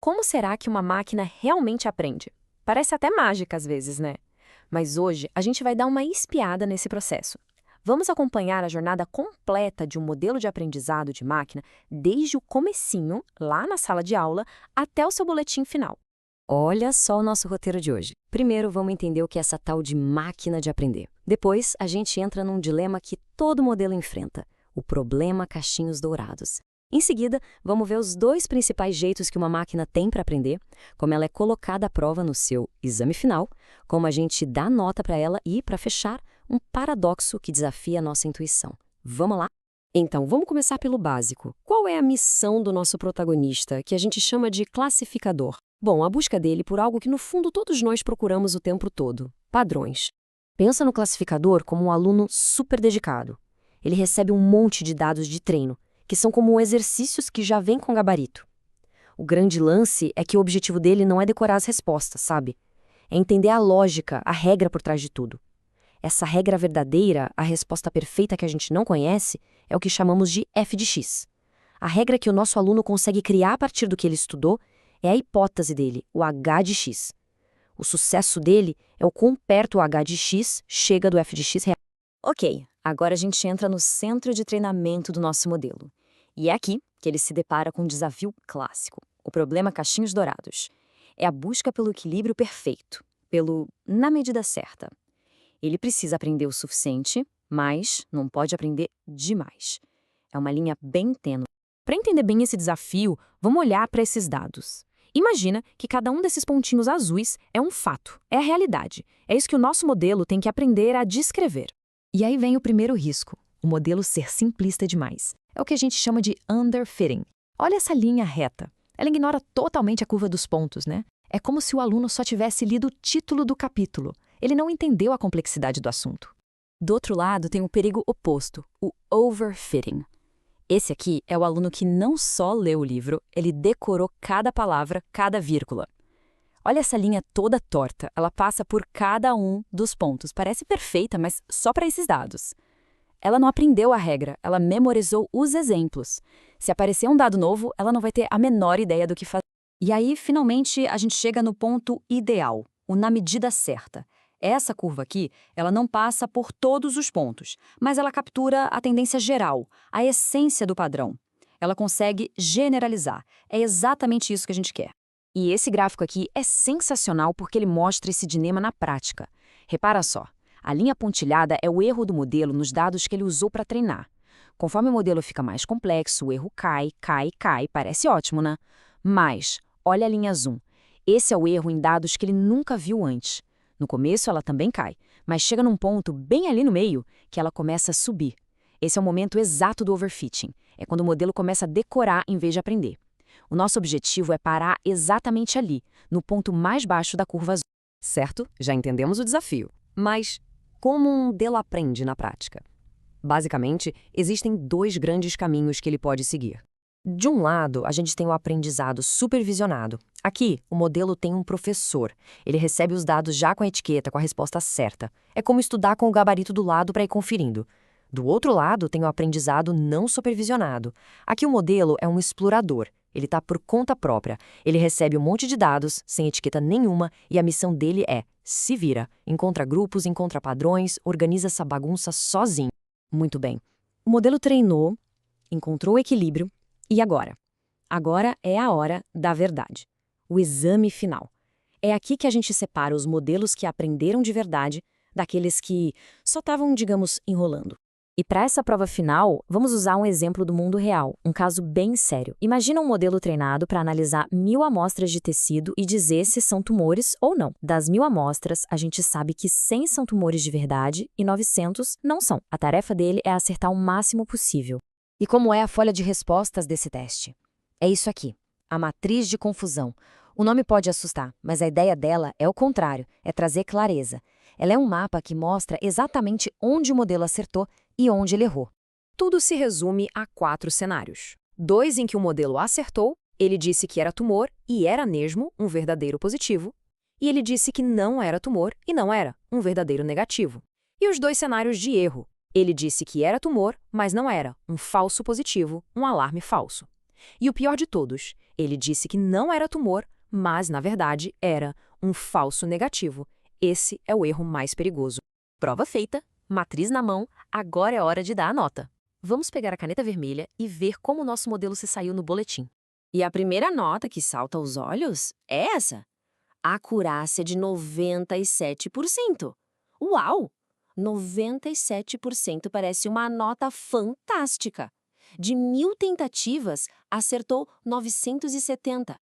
Como será que uma máquina realmente aprende? Parece até mágica às vezes, né? Mas hoje a gente vai dar uma espiada nesse processo. Vamos acompanhar a jornada completa de um modelo de aprendizado de máquina, desde o comecinho, lá na sala de aula, até o seu boletim final. Olha só o nosso roteiro de hoje. Primeiro, vamos entender o que é essa tal de máquina de aprender. Depois, a gente entra num dilema que todo modelo enfrenta: o problema cachinhos dourados. Em seguida, vamos ver os dois principais jeitos que uma máquina tem para aprender, como ela é colocada à prova no seu exame final, como a gente dá nota para ela e, para fechar, um paradoxo que desafia a nossa intuição. Vamos lá? Então, vamos começar pelo básico. Qual é a missão do nosso protagonista, que a gente chama de classificador? Bom, a busca dele por algo que no fundo todos nós procuramos o tempo todo: padrões. Pensa no classificador como um aluno super dedicado. Ele recebe um monte de dados de treino, que são como exercícios que já vêm com gabarito. O grande lance é que o objetivo dele não é decorar as respostas, sabe? É entender a lógica, a regra por trás de tudo. Essa regra verdadeira, a resposta perfeita que a gente não conhece, é o que chamamos de f de x. A regra que o nosso aluno consegue criar a partir do que ele estudou é a hipótese dele, o h de x. O sucesso dele é o quão perto o h de x chega do f de x real. Ok, agora a gente entra no centro de treinamento do nosso modelo. E é aqui que ele se depara com um desafio clássico: o problema cachinhos dourados. É a busca pelo equilíbrio perfeito, pelo na medida certa. Ele precisa aprender o suficiente, mas não pode aprender demais. É uma linha bem tênue. Para entender bem esse desafio, vamos olhar para esses dados. Imagina que cada um desses pontinhos azuis é um fato, é a realidade. É isso que o nosso modelo tem que aprender a descrever. E aí vem o primeiro risco: o modelo ser simplista demais. É o que a gente chama de underfitting. Olha essa linha reta. Ela ignora totalmente a curva dos pontos, né? É como se o aluno só tivesse lido o título do capítulo. Ele não entendeu a complexidade do assunto. Do outro lado, tem o perigo oposto, o overfitting. Esse aqui é o aluno que não só leu o livro, ele decorou cada palavra, cada vírgula. Olha essa linha toda torta, ela passa por cada um dos pontos. Parece perfeita, mas só para esses dados. Ela não aprendeu a regra, ela memorizou os exemplos. Se aparecer um dado novo, ela não vai ter a menor ideia do que fazer. E aí, finalmente, a gente chega no ponto ideal, o na medida certa. Essa curva aqui, ela não passa por todos os pontos, mas ela captura a tendência geral, a essência do padrão. Ela consegue generalizar. É exatamente isso que a gente quer. E esse gráfico aqui é sensacional porque ele mostra esse dilema na prática. Repara só, a linha pontilhada é o erro do modelo nos dados que ele usou para treinar. Conforme o modelo fica mais complexo, o erro cai, cai, cai, parece ótimo, né? Mas, olha a linha zoom. Esse é o erro em dados que ele nunca viu antes. No começo ela também cai, mas chega num ponto bem ali no meio que ela começa a subir. Esse é o momento exato do overfitting. É quando o modelo começa a decorar em vez de aprender. O nosso objetivo é parar exatamente ali, no ponto mais baixo da curva azul. Certo? Já entendemos o desafio. Mas como um modelo aprende na prática? Basicamente, existem dois grandes caminhos que ele pode seguir. De um lado, a gente tem o aprendizado supervisionado. Aqui, o modelo tem um professor. Ele recebe os dados já com a etiqueta, com a resposta certa. É como estudar com o gabarito do lado para ir conferindo. Do outro lado, tem o aprendizado não supervisionado. Aqui o modelo é um explorador. Ele está por conta própria. Ele recebe um monte de dados, sem etiqueta nenhuma, e a missão dele é: se vira, encontra grupos, encontra padrões, organiza essa bagunça sozinho. Muito bem. O modelo treinou, encontrou o equilíbrio, e agora? Agora é a hora da verdade. O exame final. É aqui que a gente separa os modelos que aprenderam de verdade daqueles que só estavam, digamos, enrolando. E para essa prova final, vamos usar um exemplo do mundo real, um caso bem sério. Imagina um modelo treinado para analisar 1000 amostras de tecido e dizer se são tumores ou não. Das 1000 amostras, a gente sabe que 100 são tumores de verdade e 900 não são. A tarefa dele é acertar o máximo possível. E como é a folha de respostas desse teste? É isso aqui, a matriz de confusão. O nome pode assustar, mas a ideia dela é o contrário, é trazer clareza. Ela é um mapa que mostra exatamente onde o modelo acertou e onde ele errou. Tudo se resume a 4 cenários. 2 em que o modelo acertou, ele disse que era tumor e era mesmo um verdadeiro positivo. E ele disse que não era tumor e não era um verdadeiro negativo. E os 2 cenários de erro. Ele disse que era tumor, mas não era um falso positivo, um alarme falso. E o pior de todos, ele disse que não era tumor, mas, na verdade, era um falso negativo. Esse é o erro mais perigoso. Prova feita, matriz na mão, agora é hora de dar a nota. Vamos pegar a caneta vermelha e ver como o nosso modelo se saiu no boletim. E a primeira nota que salta aos olhos é essa. Acurácia de 97%. Uau! 97% parece uma nota fantástica. De 1.000 tentativas, acertou 970.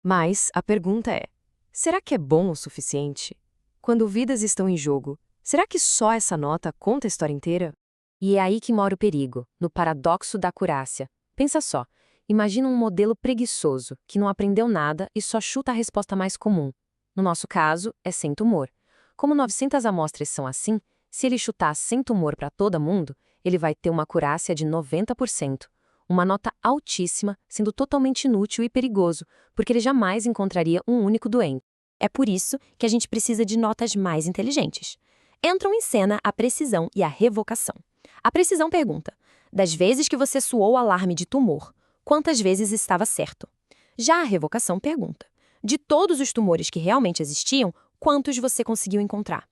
Mas a pergunta é: será que é bom o suficiente? Quando vidas estão em jogo, será que só essa nota conta a história inteira? E é aí que mora o perigo, no paradoxo da acurácia. Pensa só, imagina um modelo preguiçoso, que não aprendeu nada e só chuta a resposta mais comum. No nosso caso, é sem tumor. Como 900 amostras são assim, se ele chutar sem tumor para todo mundo, ele vai ter uma acurácia de 90%. Uma nota altíssima, sendo totalmente inútil e perigoso, porque ele jamais encontraria um único doente. É por isso que a gente precisa de notas mais inteligentes. Entram em cena a precisão e a revocação. A precisão pergunta: das vezes que você soou o alarme de tumor, quantas vezes estava certo? Já a revocação pergunta: de todos os tumores que realmente existiam, quantos você conseguiu encontrar?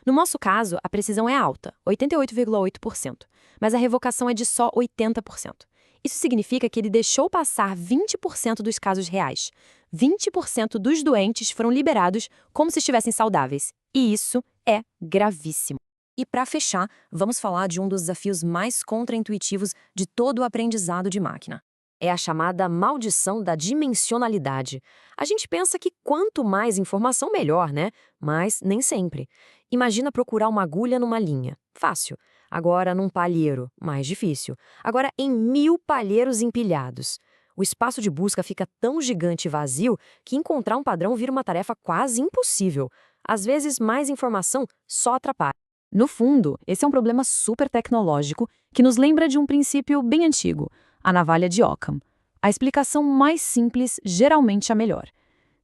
No nosso caso, a precisão é alta, 88,8%, mas a revocação é de só 80%. Isso significa que ele deixou passar 20% dos casos reais. 20% dos doentes foram liberados como se estivessem saudáveis. E isso é gravíssimo. E para fechar, vamos falar de um dos desafios mais contraintuitivos de todo o aprendizado de máquina. É a chamada maldição da dimensionalidade. A gente pensa que quanto mais informação, melhor, né? Mas nem sempre. Imagina procurar uma agulha numa linha. Fácil. Agora num palheiro. Mais difícil. Agora em 1.000 palheiros empilhados. O espaço de busca fica tão gigante e vazio que encontrar um padrão vira uma tarefa quase impossível. Às vezes, mais informação só atrapalha. No fundo, esse é um problema super tecnológico que nos lembra de um princípio bem antigo, a navalha de Occam. A explicação mais simples geralmente é a melhor.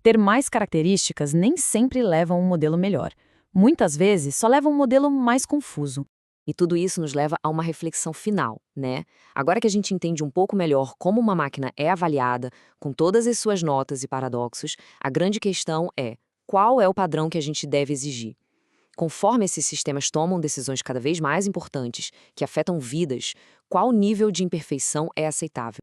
Ter mais características nem sempre leva a um modelo melhor. Muitas vezes só leva a um modelo mais confuso. E tudo isso nos leva a uma reflexão final, né? Agora que a gente entende um pouco melhor como uma máquina é avaliada, com todas as suas notas e paradoxos, a grande questão é: qual é o padrão que a gente deve exigir? Conforme esses sistemas tomam decisões cada vez mais importantes, que afetam vidas, qual nível de imperfeição é aceitável?